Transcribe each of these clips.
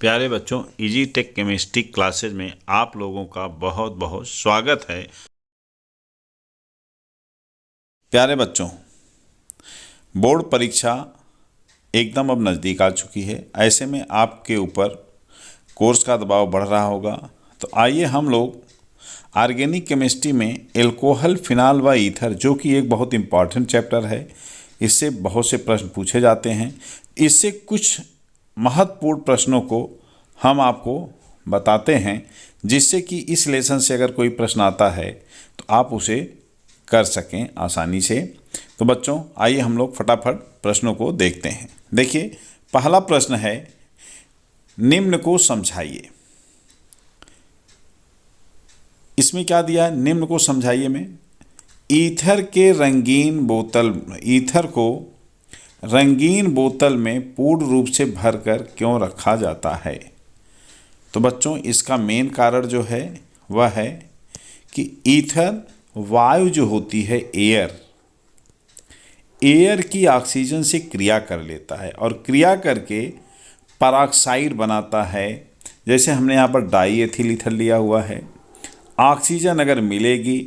प्यारे बच्चों, easy take chemistry classes में आप लोगों का बहुत बहुत स्वागत है। प्यारे बच्चों, बोर्ड परीक्षा एकदम अब नज़दीक आ चुकी है। ऐसे में आपके ऊपर कोर्स का दबाव बढ़ रहा होगा। तो आइए हम लोग ऑर्गेनिक केमिस्ट्री में एल्कोहल, फिनाल व ईथर, जो कि एक बहुत इम्पॉर्टेंट चैप्टर है, इससे बहुत से प्रश्न पूछे जाते हैं। इससे कुछ महत्वपूर्ण प्रश्नों को हम आपको बताते हैं, जिससे कि इस लेसन से अगर कोई प्रश्न आता है तो आप उसे कर सकें आसानी से। तो बच्चों, आइए हम लोग फटाफट प्रश्नों को देखते हैं। देखिए, पहला प्रश्न है, निम्न को समझाइए। इसमें क्या दिया है? निम्न को समझाइए में ईथर को रंगीन बोतल में पूर्ण रूप से भरकर क्यों रखा जाता है? तो बच्चों, इसका मेन कारण जो है वह है कि ईथर वायु जो होती है, एयर की ऑक्सीजन से क्रिया कर लेता है और क्रिया करके पेरोक्साइड बनाता है। जैसे हमने यहाँ पर डाई एथिल ईथर लिया हुआ है। ऑक्सीजन अगर मिलेगी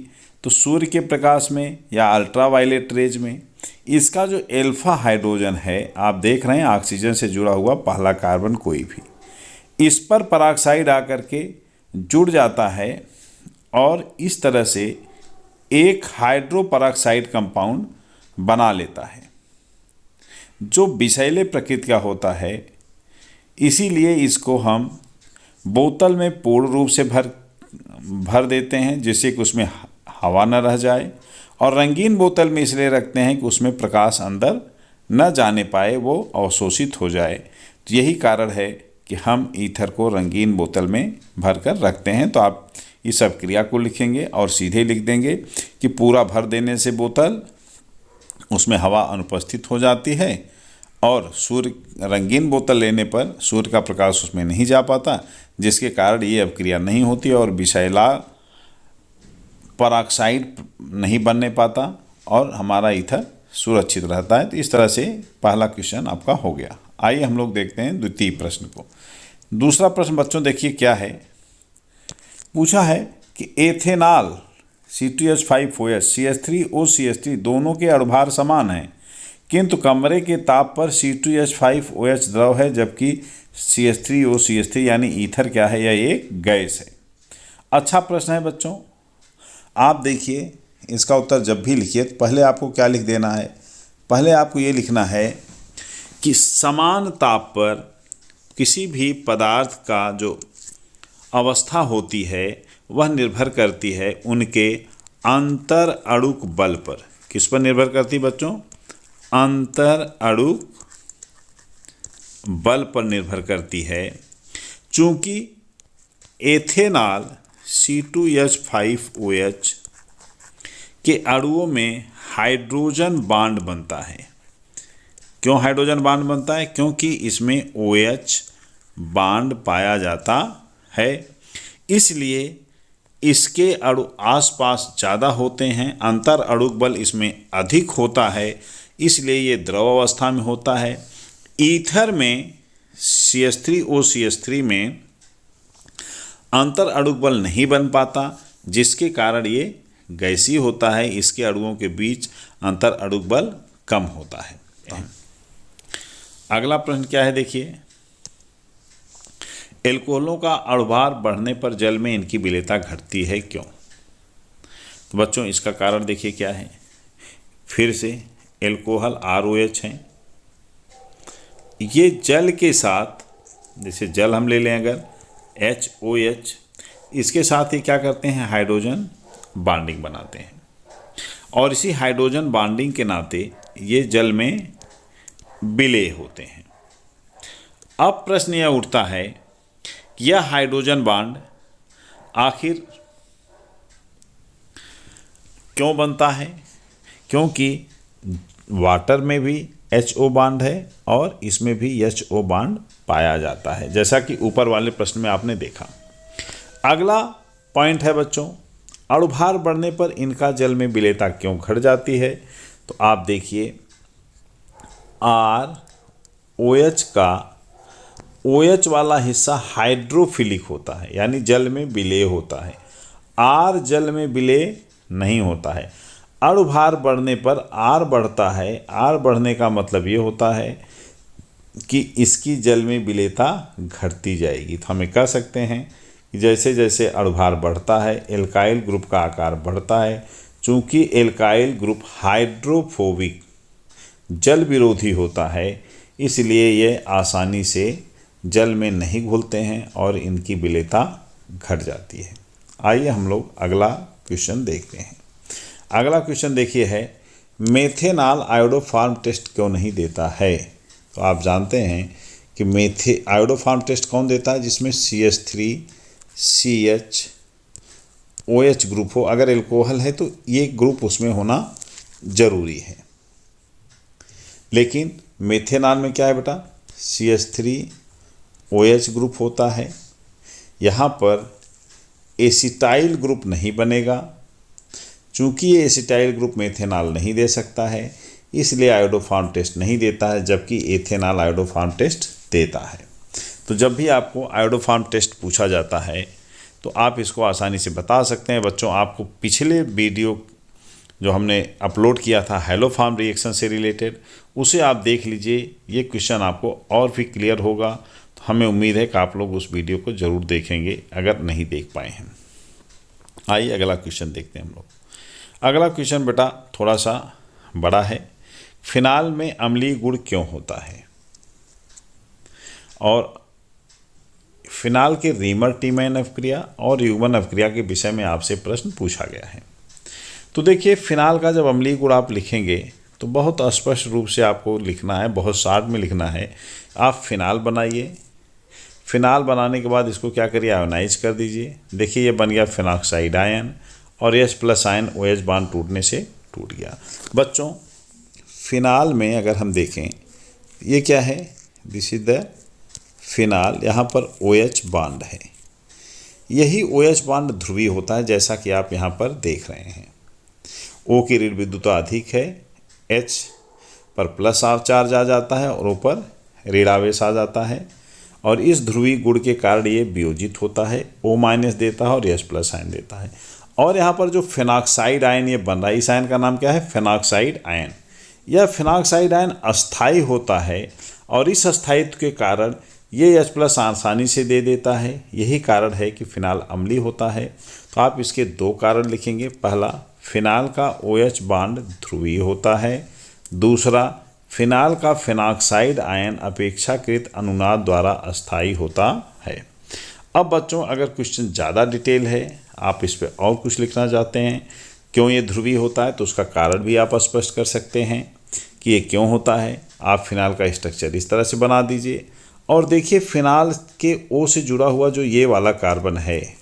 तो सूर्य के प्रकाश में या अल्ट्रावायलेट रेज में इसका जो एल्फा हाइड्रोजन है, आप देख रहे हैं ऑक्सीजन से जुड़ा हुआ पहला कार्बन कोई भी, इस पर पेरोक्साइड आकर के जुड़ जाता है और इस तरह से एक हाइड्रोपेरोक्साइड कंपाउंड बना लेता है, जो विषैले प्रकृति का होता है। इसीलिए इसको हम बोतल में पूर्ण रूप से भर देते हैं, जिससे कि उसमें हवा न रह जाए, और रंगीन बोतल में इसलिए रखते हैं कि उसमें प्रकाश अंदर न जाने पाए, वो अवशोषित हो जाए। तो यही कारण है कि हम ईथर को रंगीन बोतल में भरकर रखते हैं। तो आप इस सब क्रिया को लिखेंगे और सीधे लिख देंगे कि पूरा भर देने से बोतल, उसमें हवा अनुपस्थित हो जाती है और रंगीन बोतल लेने पर सूर्य का प्रकाश उसमें नहीं जा पाता, जिसके कारण ये अपक्रिया नहीं होती और विषैला पेरोक्साइड नहीं बनने पाता और हमारा ईथर सुरक्षित रहता है। तो इस तरह से पहला क्वेश्चन आपका हो गया। आइए हम लोग देखते हैं द्वितीय प्रश्न को। दूसरा प्रश्न बच्चों देखिए क्या है। पूछा है कि एथेनॉल C2H5OH CH3OCH3 दोनों के अणुभार समान हैं, किंतु कमरे के ताप पर C2H5OH द्रव है, जबकि CH3OCH3 यानी ईथर क्या है? यह एक गैस है। अच्छा प्रश्न है बच्चों। आप देखिए, इसका उत्तर जब भी लिखिए तो पहले आपको क्या लिख देना है? पहले आपको ये लिखना है कि समान ताप पर किसी भी पदार्थ का जो अवस्था होती है वह निर्भर करती है उनके अंतर अणुक बल पर। किस पर निर्भर करती बच्चों? अंतर अणुक बल पर निर्भर करती है। चूंकि एथेनॉल C2H5OH के अणुओं में हाइड्रोजन बांड बनता है। क्यों हाइड्रोजन बांड बनता है? क्योंकि इसमें OH बांड पाया जाता है, इसलिए इसके अणु आसपास ज़्यादा होते हैं, अंतर अणुक बल इसमें अधिक होता है, इसलिए ये द्रव अवस्था में होता है। ईथर में CH3OCH3 में अंतर अणुक बल नहीं बन पाता, जिसके कारण ये गैसीय होता है। इसके अणुओं के बीच अंतर अणुक बल कम होता है। अगला प्रश्न क्या है देखिए, एल्कोहलों का अणुभार बढ़ने पर जल में इनकी विलेयता घटती है, क्यों? तो बच्चों, इसका कारण देखिए क्या है। फिर से एल्कोहल ROH हैं, ये जल के साथ, जैसे जल हम ले लें अगर HOH, इसके साथ ही क्या करते हैं? हाइड्रोजन बॉन्डिंग बनाते हैं, और इसी हाइड्रोजन बॉन्डिंग के नाते ये जल में विलेय होते हैं। अब प्रश्न यह उठता है, यह हाइड्रोजन बॉन्ड आखिर क्यों बनता है? क्योंकि वाटर में भी HO बॉन्ड है और इसमें भी HO बॉन्ड पाया जाता है, जैसा कि ऊपर वाले प्रश्न में आपने देखा। अगला पॉइंट है बच्चों, अणुभार बढ़ने पर इनका जल में विलेयता क्यों घट जाती है? तो आप देखिए, ROH का OH वाला हिस्सा हाइड्रोफिलिक होता है, यानी जल में विलेय होता है। R जल में विलेय नहीं होता है। अणुभार बढ़ने पर R बढ़ता है। R बढ़ने का मतलब ये होता है कि इसकी जल में विलेयता घटती जाएगी। तो हमें कह सकते हैं कि जैसे जैसे अणुभार बढ़ता है एल्काइल ग्रुप का आकार बढ़ता है। चूँकि एल्काइल ग्रुप हाइड्रोफोबिक जल विरोधी होता है, इसलिए ये आसानी से जल में नहीं घुलते हैं और इनकी विलेयता घट जाती है। आइए हम लोग अगला क्वेश्चन देखते हैं। अगला क्वेश्चन देखिए है, मेथेनॉल आयोडोफॉर्म टेस्ट क्यों नहीं देता है? तो आप जानते हैं कि आयोडोफॉर्म टेस्ट कौन देता है? जिसमें CH3CHOH ग्रुप हो। अगर एल्कोहल है तो ये ग्रुप उसमें होना जरूरी है। लेकिन मेथेनॉल में क्या है बेटा? CH3OH ग्रुप होता है। यहाँ पर एसिटाइल ग्रुप नहीं बनेगा। चूँकि ये एसिटाइल ग्रुप मेथेनॉल नहीं दे सकता है, इसलिए आयोडोफॉर्म टेस्ट नहीं देता है, जबकि एथेनॉल आयोडोफॉर्म टेस्ट देता है। तो जब भी आपको आयोडोफॉर्म टेस्ट पूछा जाता है तो आप इसको आसानी से बता सकते हैं। बच्चों, आपको पिछले वीडियो जो हमने अपलोड किया था हैलोफॉर्म रिएक्शन से रिलेटेड, उसे आप देख लीजिए। ये क्वेश्चन आपको और भी क्लियर होगा। तो हमें उम्मीद है कि आप लोग उस वीडियो को ज़रूर देखेंगे अगर नहीं देख पाए हैं। आइए अगला क्वेश्चन देखते हैं हम लोग। अगला क्वेश्चन बेटा थोड़ा सा बड़ा है। फिनाल में अम्लीय गुण क्यों होता है? और फिनाल के रीमर टीमैन अपक्रिया और युग्मन अपक्रिया के विषय में आपसे प्रश्न पूछा गया है। तो देखिए, फिनाल का जब अम्लीय गुण आप लिखेंगे तो बहुत स्पष्ट रूप से आपको लिखना है, बहुत शॉर्ट में लिखना है। आप फिनाल बनाइए। फिनाल बनाने के बाद इसको क्या करिए? आयोनाइज कर दीजिए। देखिए ये बन गया फिनॉक्साइड आयन और H+ आयन OH बांड टूटने से टूट गया। बच्चों, फिनाल में अगर हम देखें, ये क्या है? This is the final. यहाँ पर OH बांड है। यही OH बांड ध्रुवीय होता है, जैसा कि आप यहाँ पर देख रहे हैं। O की ऋण विद्युता अधिक है, H पर प्लस चार्ज आ जाता है और ऊपर ऋण आवेश आ जाता है। और इस ध्रुवीय गुण के कारण ये वियोजित होता है, O- देता है और H+ आयन देता है। और यहाँ पर जो फिनॉक्साइड आयन ये बन रहा है, इस आयन का नाम क्या है? Phenoxide ion. यह फिनॉक्साइड आयन अस्थायी होता है और इस अस्थायित्व के कारण ये H+ आसानी से दे देता है। यही कारण है कि फिनाल अम्लीय होता है। तो आप इसके दो कारण लिखेंगे। पहला, फिनाल का OH बांड ध्रुवीय होता है। दूसरा, फिनाल का फिनॉक्साइड आयन अपेक्षाकृत अनुनाद द्वारा अस्थायी होता है। अब बच्चों, अगर क्वेश्चन ज़्यादा डिटेल है, आप इस पर और कुछ लिखना चाहते हैं क्यों ये ध्रुवीय होता है, तो उसका कारण भी आप स्पष्ट कर सकते हैं कि ये क्यों होता है। आप फिनाल का स्ट्रक्चर इस तरह से बना दीजिए और देखिए फिनाल के O से जुड़ा हुआ जो ये वाला कार्बन है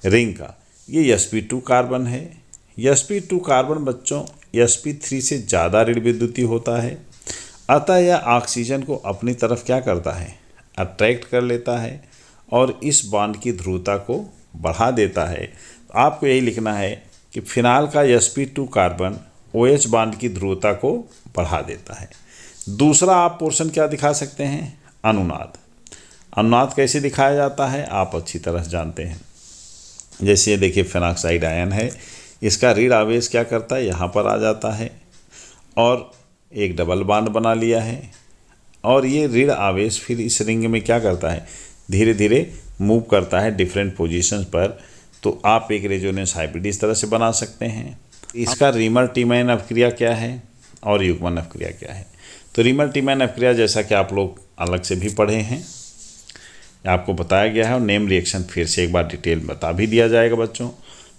रिंग का, ये sp2 कार्बन है। sp2 कार्बन बच्चों sp3 से ज़्यादा ऋण विद्युतीय होता है। अतः यह ऑक्सीजन को अपनी तरफ क्या करता है? अट्रैक्ट कर लेता है और इस बॉन्ड की ध्रुवता को बढ़ा देता है। तो आपको यही लिखना है कि फिनाल का sp2 कार्बन OH बॉन्ड की ध्रुवता को बढ़ा देता है। दूसरा आप पोर्शन क्या दिखा सकते हैं? अनुनाद। अनुनाद कैसे दिखाया जाता है आप अच्छी तरह जानते हैं। जैसे ये देखिए फिनॉक्साइड आयन है, इसका ऋण आवेश क्या करता है? यहाँ पर आ जाता है और एक डबल बॉन्ड बना लिया है और ये ऋण आवेश फिर इस रिंग में क्या करता है? धीरे धीरे मूव करता है डिफरेंट पोजीशंस पर। तो आप एक रेजोनेंस हाइब्रिड इस तरह से बना सकते हैं। इसका रीमर टीमैन अपक्रिया क्या है और युग्मन अपक्रिया क्या है? तो रीमर टीमैन अपक्रिया जैसा कि आप लोग अलग से भी पढ़े हैं, आपको बताया गया है और नेम रिएक्शन फिर से एक बार डिटेल बता भी दिया जाएगा बच्चों।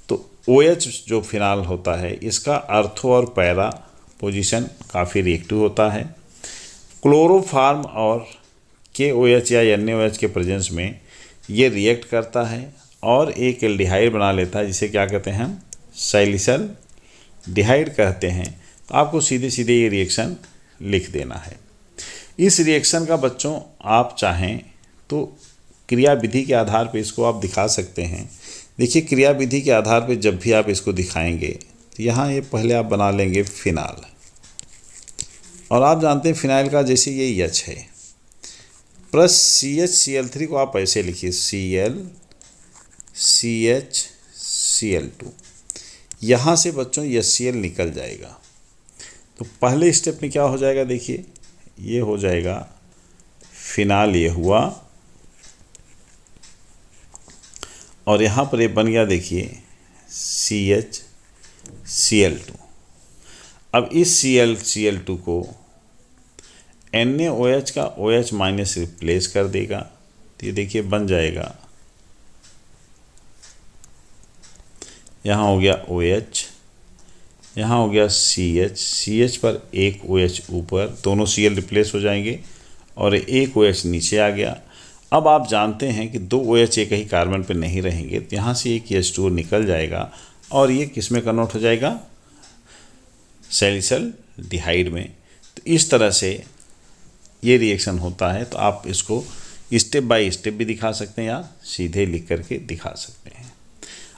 तो OH जो फिनाल होता है, इसका अर्थो और पैरा पोजीशन काफ़ी रिएक्टिव होता है। क्लोरोफॉर्म और KOH या NaOH के प्रेजेंस में ये रिएक्ट करता है और एक एल्डिहाइड बना लेता है, जिसे क्या कहते हैं? हम सैलिसल डिहाइड कहते हैं। तो आपको सीधे सीधे ये रिएक्शन लिख देना है। इस रिएक्शन का बच्चों आप चाहें तो क्रिया विधि के आधार पे इसको आप दिखा सकते हैं। देखिए क्रिया विधि के आधार पे जब भी आप इसको दिखाएंगे तो यहाँ ये पहले आप बना लेंगे फिनाल, और आप जानते हैं फिनाइल का जैसे ये H है, प्लस CH Cl3 को आप ऐसे लिखिए ClCH Cl2। यहाँ से बच्चों HCl निकल जाएगा। तो पहले स्टेप में क्या हो जाएगा, देखिए ये हो जाएगा फिनाल, ये हुआ, और यहाँ पर ये बन गया देखिए CHCl2। अब इस Cl2 को NaOH का OH माइनस रिप्लेस कर देगा, तो ये देखिए बन जाएगा, यहाँ हो गया OH, यहाँ हो गया CH पर एक OH ऊपर, दोनों Cl रिप्लेस हो जाएंगे और एक OH नीचे आ गया। अब आप जानते हैं कि दो OH एक ही कार्बन पे नहीं रहेंगे, तो यहाँ से एक H2O निकल जाएगा और ये किस में कन्वर्ट हो जाएगा, सैलिसल्डिहाइड में। तो इस तरह से ये रिएक्शन होता है। तो आप इसको स्टेप बाय स्टेप भी दिखा सकते हैं या सीधे लिख करके दिखा सकते हैं।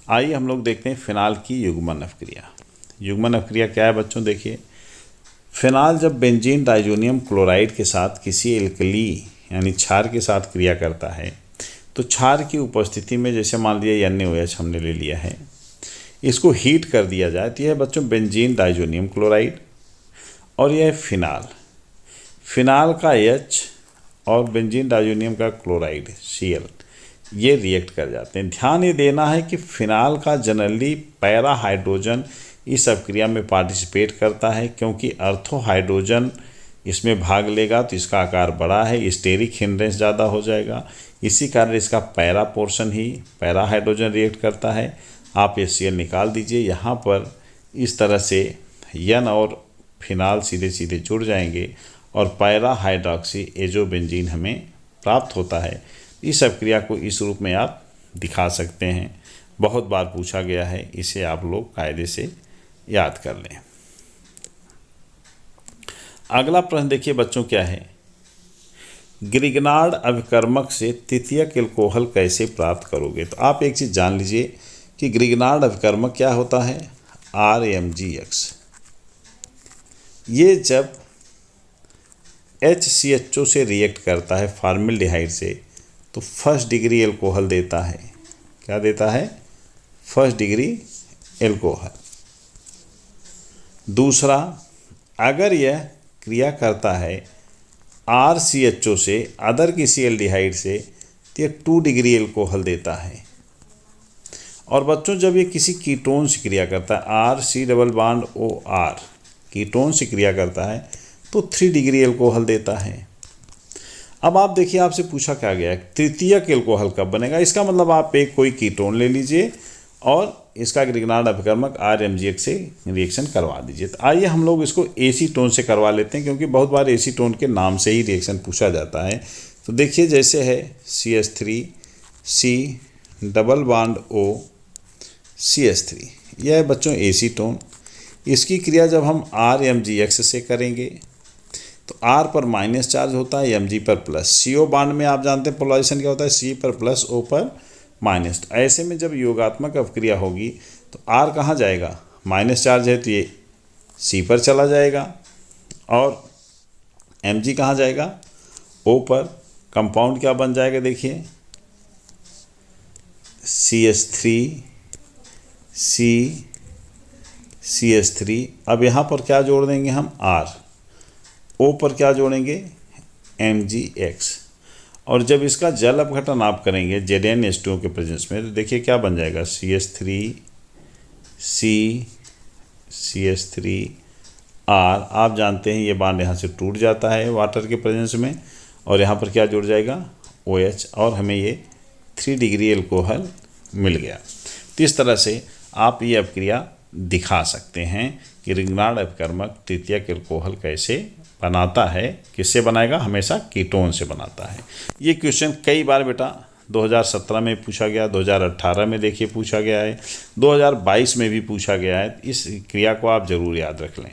आइए हम लोग देखते हैं फिनाल की युग्मन अपक्रिया। युग्मन अपक्रिया क्या है बच्चों, देखिए फिनाल जब बेंजीन डाइजोनियम क्लोराइड के साथ किसी एल्कली यानी क्षार के साथ क्रिया करता है, तो क्षार की उपस्थिति में, जैसे मान लिया NaOH हमने ले लिया है, इसको हीट कर दिया जाए तो यह बच्चों बेंजीन डाइजोनियम क्लोराइड, और यह फिनाल, फिनाल का H और बेंजीन डाइजोनियम का क्लोराइड Cl, ये रिएक्ट कर जाते हैं। ध्यान ये देना है कि फिनाल का जनरली पैरा हाइड्रोजन इस अपक्रिया में पार्टिसिपेट करता है, क्योंकि अर्थो हाइड्रोजन इसमें भाग लेगा तो इसका आकार बड़ा है, स्टेरिक हिंड्रेंस ज़्यादा हो जाएगा, इसी कारण इसका पैरा पोर्शन ही पैरा हाइड्रोजन रिएक्ट करता है। आप ये Cl निकाल दीजिए, यहाँ पर इस तरह से N और फिनाल सीधे सीधे जुड़ जाएंगे और पैरा हाइड्रोक्सी एजोबेंजीन हमें प्राप्त होता है। इस अपक्रिया को इस रूप में आप दिखा सकते हैं, बहुत बार पूछा गया है, इसे आप लोग कायदे से याद कर लें। अगला प्रश्न देखिए बच्चों क्या है, ग्रिग्नार्ड अभिकर्मक से तृतीयक एल्कोहल कैसे प्राप्त करोगे। तो आप एक चीज़ जान लीजिए कि ग्रिग्नार्ड अभिकर्मक क्या होता है, RMgX। ये जब HCHO से रिएक्ट करता है फॉर्मल्डिहाइड से, तो फर्स्ट डिग्री एल्कोहल देता है। क्या देता है, फर्स्ट डिग्री एल्कोहल। दूसरा, अगर यह क्रिया करता है RCHO से अदर किसी एल्डिहाइड से, तो यह 2 डिग्री एल्कोहल देता है। और बच्चों जब ये किसी कीटोन से क्रिया करता है, RC⋯OR कीटोन से क्रिया करता है, तो 3 डिग्री एल्कोहल देता है। अब आप देखिए, आपसे पूछा क्या गया है, तृतीयक एल्कोहल कब बनेगा। इसका मतलब आप एक कोई कीटोन ले लीजिए और इसका ग्रिग्नार्ड अभिकर्मक RMgX से रिएक्शन करवा दीजिए। तो आइए हम लोग इसको एसीटोन से करवा लेते हैं, क्योंकि बहुत बार एसीटोन के नाम से ही रिएक्शन पूछा जाता है। तो देखिए जैसे है CH3C⋯O CH3, यह है बच्चों एसीटोन। इसकी क्रिया जब हम RMgX से करेंगे तो R पर माइनस चार्ज होता है, Mg पर प्लस। CO बांड में आप जानते हैं पोलराइजेशन क्या होता है, C पर प्लस, O पर माइनस। तो ऐसे में जब योगात्मक अपक्रिया होगी तो R कहाँ जाएगा, माइनस चार्ज है तो ये C पर चला जाएगा, और Mg कहाँ जाएगा, O पर। कंपाउंड क्या बन जाएगा, देखिए CH3CCH3। अब यहाँ पर क्या जोड़ देंगे हम, R। O पर क्या जोड़ेंगे, MgX। और जब इसका जल अपघटन आप करेंगे ZnH2O के प्रेजेंस में, तो देखिए क्या बन जाएगा, CH3C CH3R। आप जानते हैं ये बांड यहाँ से टूट जाता है वाटर के प्रेजेंस में, और यहाँ पर क्या जुड़ जाएगा, OH, और हमें ये 3 डिग्री एल्कोहल मिल गया। तो इस तरह से आप ये अपक्रिया दिखा सकते हैं कि ग्रिग्नार्ड अभिकर्मक तृतीयक एल्कोहल कैसे बनाता है। किससे बनाएगा, हमेशा कीटोन से बनाता है। ये क्वेश्चन कई बार बेटा 2017 में पूछा गया, 2018 में देखिए पूछा गया है, 2022 में भी पूछा गया है। इस क्रिया को आप जरूर याद रख लें।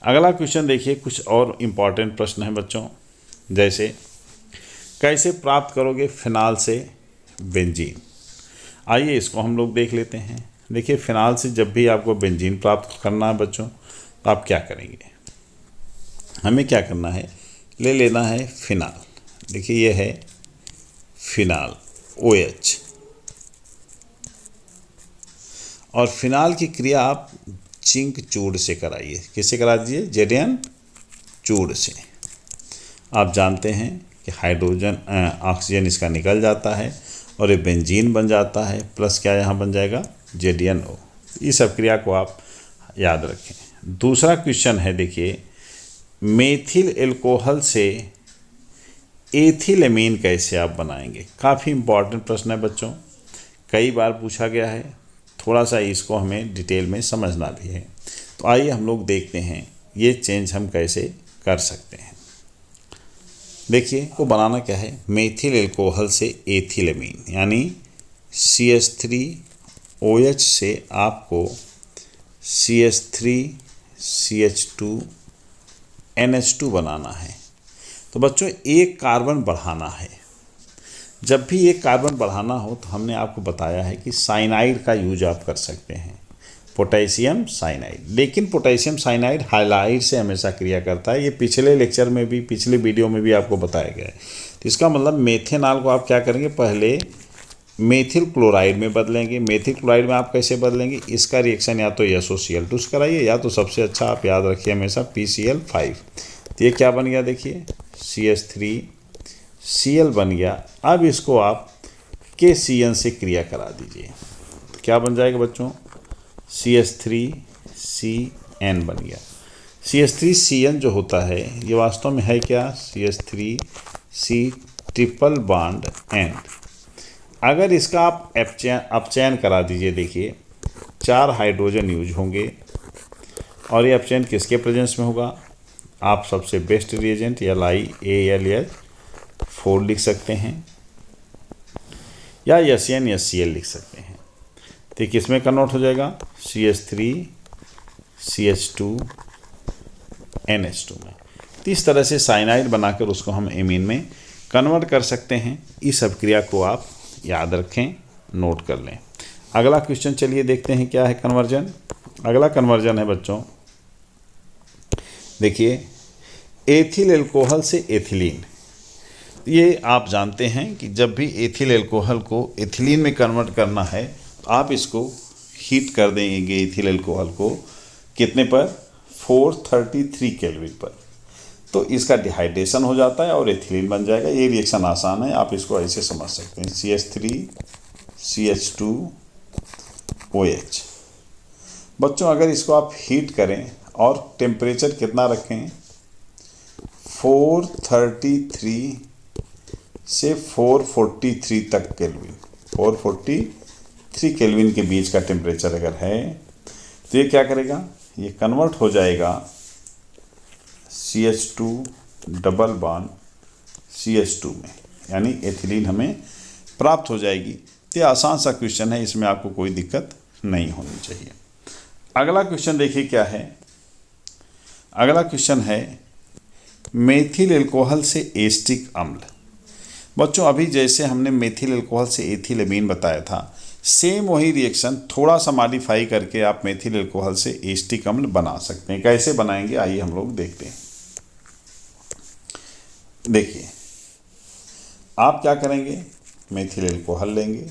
अगला क्वेश्चन देखिए, कुछ और इम्पॉर्टेंट प्रश्न है बच्चों, जैसे कैसे प्राप्त करोगे फिनाल से बेंजीन। आइए इसको हम लोग देख लेते हैं। देखिए फिनाल से जब भी आपको बेंजीन प्राप्त करना है बच्चों, तो आप क्या करेंगे, हमें क्या करना है, ले लेना है फिनाल। देखिए ये है फिनाल OH, और फिनाल की क्रिया आप जिंक चूर्ण से कराइए। किससे करा दीजिए? जेडेन चूर्ण से। आप जानते हैं कि हाइड्रोजन ऑक्सीजन इसका निकल जाता है और ये बेंजीन बन जाता है, प्लस क्या यहाँ बन जाएगा? JDNO। इस सब क्रिया को आप याद रखें। दूसरा क्वेश्चन है, देखिए, मेथिल एल्कोहल से एथिलेमीन कैसे आप बनाएंगे? काफ़ी इंपॉर्टेंट प्रश्न है बच्चों, कई बार पूछा गया है, थोड़ा सा इसको हमें डिटेल में समझना भी है। तो आइए हम लोग देखते हैं ये चेंज हम कैसे कर सकते हैं। देखिए को बनाना क्या है, मेथिल एल्कोहल से एथिलेमीन यानी CH3OH से आपको CH3CH2NH2 बनाना है। तो बच्चों एक कार्बन बढ़ाना है। जब भी एक कार्बन बढ़ाना हो तो हमने आपको बताया है कि साइनाइड का यूज आप कर सकते हैं, पोटेशियम साइनाइड। लेकिन पोटेशियम साइनाइड हाइलाइड से हमेशा क्रिया करता है, ये पिछले लेक्चर में भी, पिछले वीडियो में भी आपको बताया गया है। तो इसका मतलब मेथेनॉल को आप क्या करेंगे, पहले मेथिल क्लोराइड में बदलेंगे। मेथिल क्लोराइड में आप कैसे बदलेंगे? इसका रिएक्शन या तो SOCl2 से कराइए, या तो सबसे अच्छा आप याद रखिए हमेशा PCl5। तो ये क्या बन गया, देखिए CH3Cl बन गया। अब इसको आप KCN से क्रिया करा दीजिए, तो क्या बन जाएगा बच्चों? CH3CN बन गया। CH3CN जो होता है ये वास्तव में है क्या? CH3C triple bond N। अगर इसका आप अपचयन करा दीजिए, देखिए 4 हाइड्रोजन यूज होंगे, और ये अपचयन किसके प्रेजेंस में होगा? आप सबसे बेस्ट रिएजेंट LiAlH4 लिख सकते हैं, या SnHCl लिख सकते हैं। तो किस में कन्वर्ट हो जाएगा? CH3CH2NH2 में। तो इस तरह से साइनाइड बनाकर उसको हम एमीन में कन्वर्ट कर सकते हैं। इस सब क्रिया को आप याद रखें, नोट कर लें। अगला क्वेश्चन चलिए देखते हैं क्या है कन्वर्जन। अगला कन्वर्जन है बच्चों, देखिए एथिल एल्कोहल से एथिलीन। ये आप जानते हैं कि जब भी एथिल एल्कोहल को एथिलीन में कन्वर्ट करना है तो आप इसको हीट कर देंगे एथिल एल्कोहल को, कितने पर? 433 केल्विन पर। तो इसका डिहाइड्रेशन हो जाता है और एथिलीन बन जाएगा। ये रिएक्शन आसान है, आप इसको ऐसे समझ सकते हैं, CH3CH2OH। बच्चों अगर इसको आप हीट करें और टेम्परेचर कितना रखें? 433 से 443 तक केल्विन, 443 केल्विन के बीच का टेम्परेचर अगर है तो ये क्या करेगा? ये कन्वर्ट हो जाएगा CH2 डबल बॉन्ड CH2 में, यानी एथिलीन हमें प्राप्त हो जाएगी। तो ये आसान सा क्वेश्चन है, इसमें आपको कोई दिक्कत नहीं होनी चाहिए। अगला क्वेश्चन देखिए क्या है। अगला क्वेश्चन है मेथिल एल्कोहल से एस्टिक अम्ल। बच्चों अभी जैसे हमने मेथिल एल्कोहल से एथिलेमीन बताया था, सेम वही रिएक्शन थोड़ा सा मॉडिफाई करके आप मेथिल एल्कोहल से एस्टिक अम्ल बना सकते हैं। कैसे बनाएंगे आइए हम लोग देखते हैं। देखिए आप क्या करेंगे, मेथिल एल्कोहल लेंगे,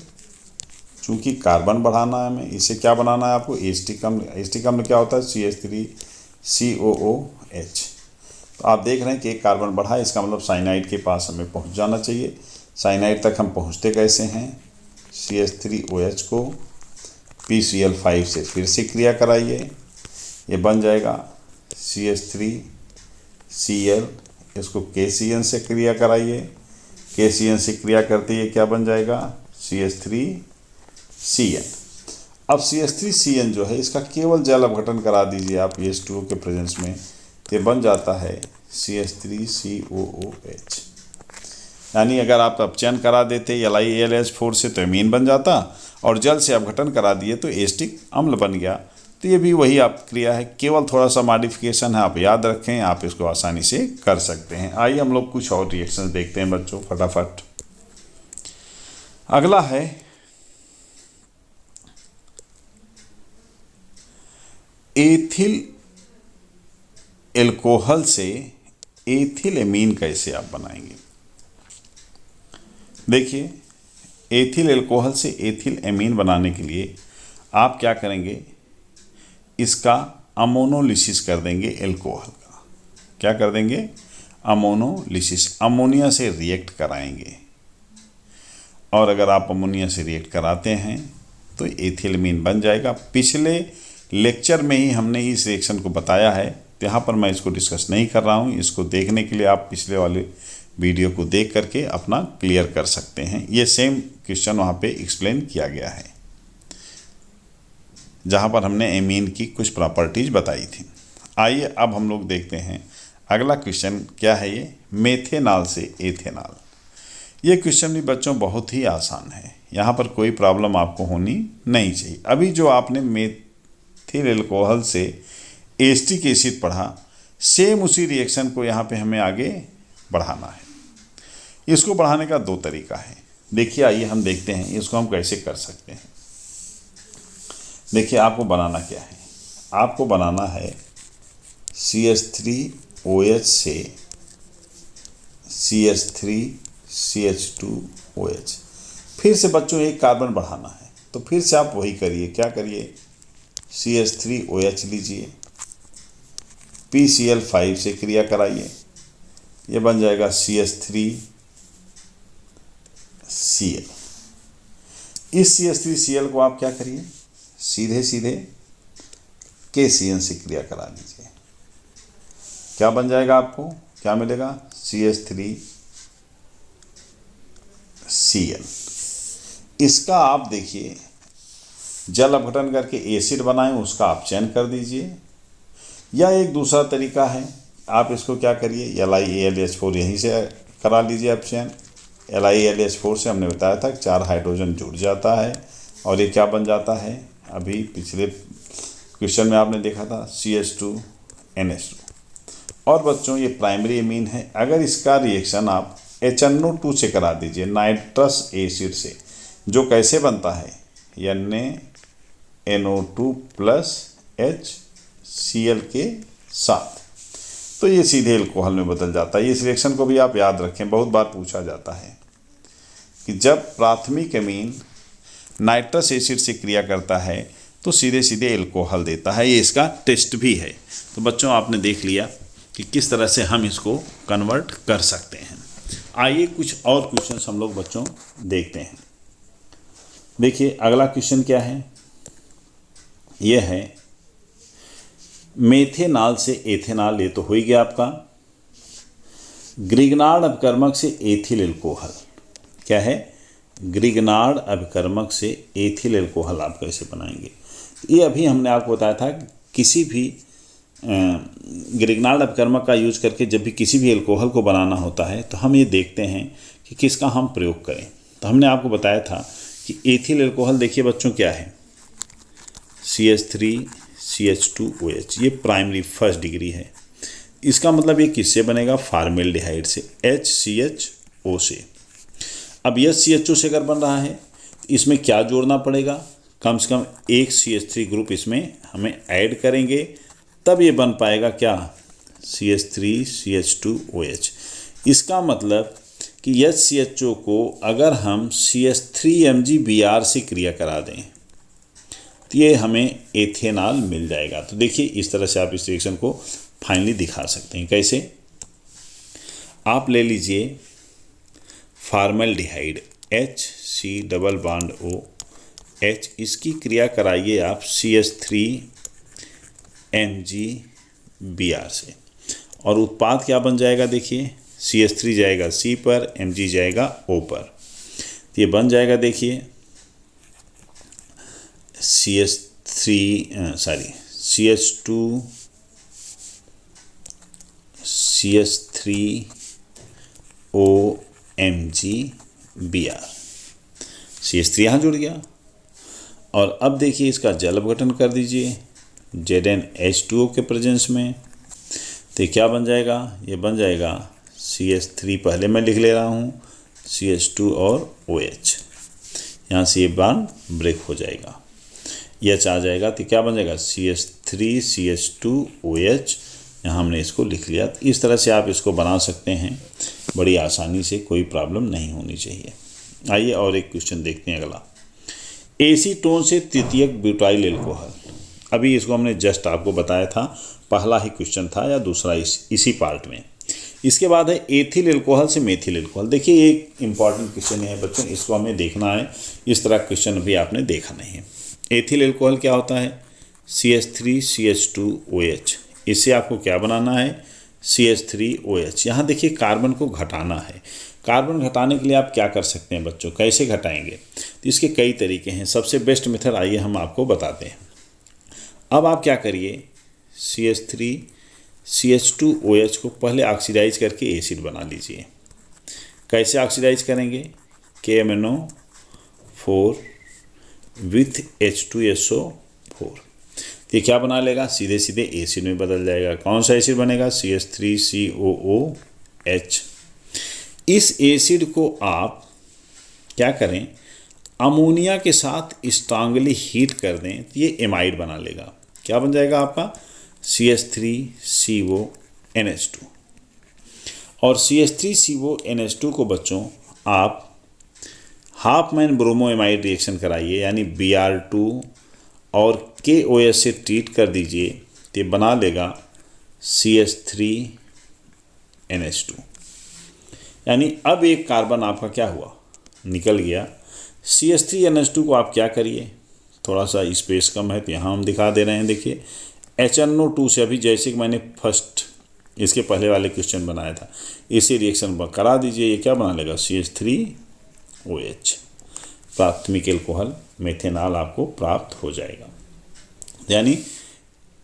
चूंकि कार्बन बढ़ाना है हमें, इसे क्या बनाना है आपको? एस्टिक अम्ल। एस्टिक अम्ल क्या होता है? CH3COOH। तो आप देख रहे हैं कि एक कार्बन बढ़ा, इसका मतलब साइनाइड के पास हमें पहुंच जाना चाहिए। साइनाइड तक हम पहुंचते कैसे हैं? CH3OH को PCl5 से फिर से क्रिया कराइए, ये बन जाएगा CH3Cl। इसको KCN से क्रिया कराइए, KCN से क्रिया करते ही क्या बन जाएगा? CH3CN। अब CH3CN जो है इसका केवल जल अपघटन करा दीजिए आप H2O के प्रेजेंस में, ये बन जाता है CH3COOH। यानी अगर आप अपचयन करा देते LiAlH4 से तो एमीन बन जाता, और जल से अपघटन करा दिए तो एस्टिक अम्ल बन गया। तो ये भी वही आप क्रिया है, केवल थोड़ा सा मॉडिफिकेशन है, आप याद रखें, आप इसको आसानी से कर सकते हैं। आइए हम लोग कुछ और रिएक्शंस देखते हैं बच्चों फटाफट। अगला है एथिल एल्कोहल से एथिलेमीन कैसे आप बनाएंगे। देखिए, एथिल एल्कोहल से एथिल एमीन बनाने के लिए आप क्या करेंगे, इसका अमोनोलिसिस कर देंगे एल्कोहल का। क्या कर देंगे? अमोनोलिसिस, अमोनिया से रिएक्ट कराएंगे। और अगर आप अमोनिया से रिएक्ट कराते हैं तो एथिलमीन बन जाएगा। पिछले लेक्चर में ही हमने इस रिएक्शन को बताया है, तो यहाँ पर मैं इसको डिस्कस नहीं कर रहा हूँ। इसको देखने के लिए आप पिछले वाले वीडियो को देख करके अपना क्लियर कर सकते हैं। ये सेम क्वेश्चन वहाँ पे एक्सप्लेन किया गया है, जहाँ पर हमने एमीन की कुछ प्रॉपर्टीज बताई थी। आइए अब हम लोग देखते हैं अगला क्वेश्चन क्या है। ये मेथेनॉल से एथेनॉल। ये क्वेश्चन भी बच्चों बहुत ही आसान है, यहाँ पर कोई प्रॉब्लम आपको होनी नहीं चाहिए। अभी जो आपने मेथिल एल्कोहल से एसिटिक एसिड पढ़ा, सेम उसी रिएक्शन को यहाँ पे हमें आगे बढ़ाना है। इसको बढ़ाने का दो तरीका है। देखिए, आइए हम देखते हैं इसको हम कैसे कर सकते हैं। देखिए, आपको बनाना क्या है, आपको बनाना है CH3OH से CH3CH2OH। फिर से बच्चों एक कार्बन बढ़ाना है, तो फिर से आप वही करिए। क्या करिए? CH3OH लीजिए, PCl5 से क्रिया कराइए, ये बन जाएगा CH3Cl। इस CH3Cl को आप क्या करिए, सीधे सीधे KCN से क्रिया करा लीजिए। क्या बन जाएगा? आपको क्या मिलेगा? CH3Cl। इसका आप देखिए जल अपघटन करके एसिड बनाएं, उसका आप चयन कर दीजिए। या एक दूसरा तरीका है, आप इसको क्या करिए, LiAlH4 यहीं से करा लीजिए आप चयन। LiAlH4 से हमने बताया था 4 हाइड्रोजन जुड़ जाता है और ये क्या बन जाता है, अभी पिछले क्वेश्चन में आपने देखा था CH2NH2। और बच्चों ये प्राइमरी एमीन है। अगर इसका रिएक्शन आप HNO2 से करा दीजिए, नाइट्रस एसिड से, जो कैसे बनता है, NaNO2 प्लस HCl के साथ, तो ये सीधे एल्कोहल में बदल जाता है। इस रिएक्शन को भी आप याद रखें, बहुत बार पूछा जाता है कि जब प्राथमिक एमीन नाइट्रस एसिड से क्रिया करता है तो सीधे सीधे एल्कोहल देता है। ये इसका टेस्ट भी है। तो बच्चों, आपने देख लिया कि किस तरह से हम इसको कन्वर्ट कर सकते हैं। आइए कुछ और क्वेश्चन हम लोग बच्चों देखते हैं। देखिए, अगला क्वेश्चन क्या है, यह है मेथेनॉल से एथेनॉल। ये तो हो ही गया आपका। ग्रिग्नार्ड अपकर्मक से एथिल एल्कोहल। क्या है? ग्रिग्नार्ड अपकर्मक से एथिल एल्कोहल आप कैसे बनाएंगे? ये अभी हमने आपको बताया था, किसी भी ग्रिग्नार्ड अपकर्मक का यूज करके जब भी किसी भी एल्कोहल को बनाना होता है तो हम ये देखते हैं कि किसका हम प्रयोग करें। तो हमने आपको बताया था कि एथिल एल्कोहल, देखिए बच्चों क्या है, CH3CH2OH, ये प्राइमरी फर्स्ट डिग्री है। इसका मतलब ये किससे बनेगा? फार्मेल्डिहाइड से, HCHO से। अब यह CHO से अगर बन रहा है, इसमें क्या जोड़ना पड़ेगा? कम से कम एक CH3 ग्रुप इसमें हमें ऐड करेंगे, तब ये बन पाएगा क्या? CH3CH2OH। इसका मतलब कि HCHO को अगर हम CH3MgBr से क्रिया करा दें तो ये हमें एथेनॉल मिल जाएगा। तो देखिए, इस तरह से आप इस रिएक्शन को फाइनली दिखा सकते हैं। कैसे? आप ले लीजिए फार्मेल्डिहाइड HC≡OH, इसकी क्रिया कराइए आप CH3MgBr से, और उत्पाद क्या बन जाएगा? देखिए, CH3 जाएगा C पर, Mg जाएगा O पर, तो ये बन जाएगा देखिए CH3OMgBr। CH3 यहाँ जुड़ गया। और अब देखिए, इसका जल अपघटन कर दीजिए ZnH2O के प्रेजेंस में, तो ये क्या बन जाएगा? ये बन जाएगा CH3, पहले मैं लिख ले रहा हूँ, CH2 और OH। यहाँ से ये बॉन्ड ब्रेक हो जाएगा, H आ जाएगा, तो क्या बन जाएगा? CH3CH2OH। यहाँ हमने इसको लिख लिया। इस तरह से आप इसको बना सकते हैं बड़ी आसानी से, कोई प्रॉब्लम नहीं होनी चाहिए। आइए और एक क्वेश्चन देखते हैं अगला। एसीटोन से तृतीयक ब्यूटाइल एल्कोहल, अभी इसको हमने जस्ट आपको बताया था, पहला ही क्वेश्चन था या दूसरा इसी पार्ट में। इसके बाद है एथिल एल्कोहल से मेथिल एल्कोहल। देखिए एक इंपॉर्टेंट क्वेश्चन है बच्चों, इसको हमें देखना है, इस तरह क्वेश्चन भी आपने देखा नहीं है। एथिल एल्कोहल क्या होता है? CH3CH2OH। इससे आपको क्या बनाना है? CH3OH। यहाँ देखिए कार्बन को घटाना है। कार्बन घटाने के लिए आप क्या कर सकते हैं बच्चों, कैसे घटाएंगे? तो इसके कई तरीके हैं। सबसे बेस्ट मेथड आइए हम आपको बताते हैं। अब आप क्या करिए, CH3CH2OH को पहले ऑक्सीडाइज करके एसिड बना लीजिए। कैसे ऑक्सीडाइज करेंगे? KMnO4 with H2SO4। ये क्या बना लेगा? सीधे सीधे एसिड में बदल जाएगा। कौन सा एसिड बनेगा? CH3COOH। इस एसिड को आप क्या करें, अमोनिया के साथ स्ट्रांगली हीट कर दें तो ये एमाइड बना लेगा। क्या बन जाएगा आपका? CH3CONH2। और CH3CONH2 को बच्चों आप half man bromo amide reaction कराइए, यानी Br2 और KOH से ट्रीट कर दीजिए तो बना लेगा CH3NH2। यानी अब एक कार्बन आपका क्या हुआ, निकल गया। CH3NH2 को आप क्या करिए, थोड़ा सा स्पेस कम है तो यहाँ हम दिखा दे रहे हैं। देखिए HNO2 से, अभी जैसे कि मैंने फर्स्ट इसके पहले वाले क्वेश्चन बनाया था, इसी रिएक्शन करा दीजिए। ये क्या बना लेगा? CH3OH। प्राथमिक एल्कोहल मेथेनॉल आपको प्राप्त हो जाएगा। यानी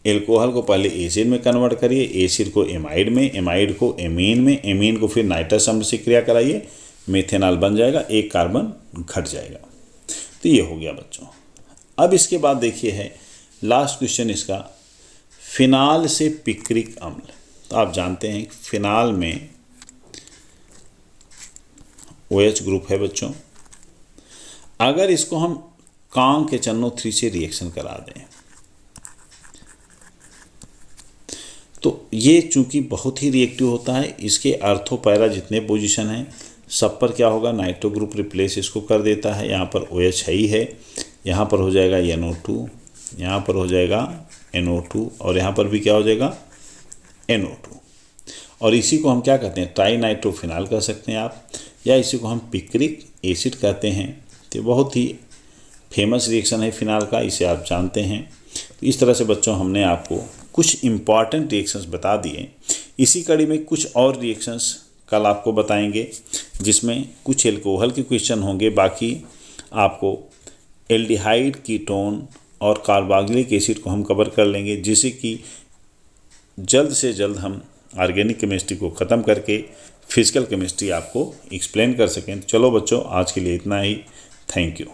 एल्कोहल को पहले एसिड में कन्वर्ट करिए, एसिड को एमाइड में, एमाइड को एमीन में, एमीन को फिर नाइट्रस अम्ल से क्रिया कराइए, मेथेनॉल बन जाएगा, एक कार्बन घट जाएगा। तो ये हो गया बच्चों। अब इसके बाद देखिए है लास्ट क्वेश्चन इसका, फिनाल से पिक्रिक अम्ल। तो आप जानते हैं फिनाल में OH ग्रुप है बच्चों। अगर इसको हम कांग HNO3 से रिएक्शन करा दें तो ये चूंकि बहुत ही रिएक्टिव होता है, इसके अर्थो पैरा जितने पोजीशन हैं सब पर क्या होगा, नाइट्रो ग्रुप रिप्लेस इसको कर देता है। यहाँ पर OH है ही है, यहाँ पर हो जाएगा NO2, यहाँ पर हो जाएगा NO2 और यहाँ पर भी क्या हो जाएगा NO2। और इसी को हम क्या कहते हैं, ट्राई नाइट्रोफिनाल कह सकते हैं आप, या इसी को हम पिक्रिक एसिड कहते हैं। तो बहुत ही फेमस रिएक्शन है फिनाल का, इसे आप जानते हैं। तो इस तरह से बच्चों हमने आपको कुछ इम्पॉर्टेंट रिएक्शंस बता दिए। इसी कड़ी में कुछ और रिएक्शंस कल आपको बताएंगे, जिसमें कुछ एल्कोहल के क्वेश्चन होंगे, बाकी आपको एल्डिहाइड, कीटोन और कार्बोक्सिलिक एसिड को हम कवर कर लेंगे, जिससे कि जल्द से जल्द हम ऑर्गेनिक केमिस्ट्री को ख़त्म करके फिजिकल केमिस्ट्री आपको एक्सप्लेन कर सकें। चलो बच्चों, आज के लिए इतना ही। Thank you.